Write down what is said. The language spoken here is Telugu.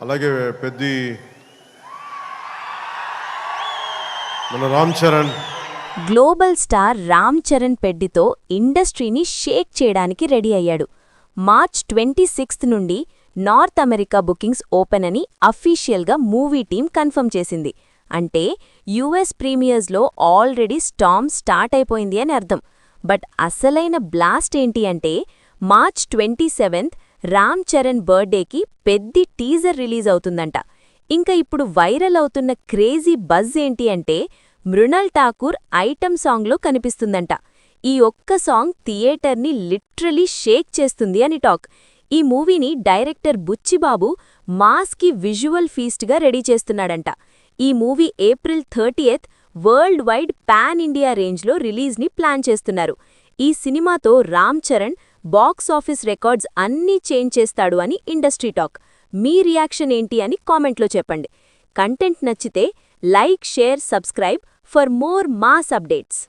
అలాగే పెద్ది మన రామ్ చరణ్. గ్లోబల్ స్టార్ రామ్ చరణ్ పెడ్డితో ఇండస్ట్రీని షేక్ చేయడానికి రెడీ అయ్యాడు. మార్చ్ 26 నుండి నార్త్ అమెరికా బుకింగ్స్ ఓపెన్ అని అఫీషియల్గా మూవీ టీం కన్ఫర్మ్ చేసింది. అంటే యుఎస్ ప్రీమియర్స్లో ఆల్రెడీ స్టార్మ్ స్టార్ట్ అయిపోయింది అని అర్థం. బట్ అసలైన బ్లాస్ట్ ఏంటి అంటే మార్చ్ 27 రామ్ చరణ్ బర్త్డేకి పెద్ది టీజర్ రిలీజ్ అవుతుందంట. ఇంకా ఇప్పుడు వైరల్ అవుతున్న క్రేజీ బజ్ ఏంటి అంటే మృణల్ ఠాకూర్ ఐటమ్ సాంగ్లో కనిపిస్తుందంట. ఈ ఒక్క సాంగ్ థియేటర్ని లిటరలీ షేక్ చేస్తుంది అని టాక్. ఈ మూవీని డైరెక్టర్ బుచ్చిబాబు మాస్కి విజువల్ ఫీస్ట్గా రెడీ చేస్తున్నాడంట. ఈ movie April 30th world wide pan India రేంజ్లో రిలీజ్ని ప్లాన్ చేస్తున్నారు. ఈ సినిమాతో Ram Charan box office records అన్నీ చేంజ్ చేస్తాడు అని ఇండస్ట్రీ టాక్. మీ రియాక్షన్ ఏంటి అని కామెంట్లో చెప్పండి. కంటెంట్ నచ్చితే like, share, subscribe for more mass updates.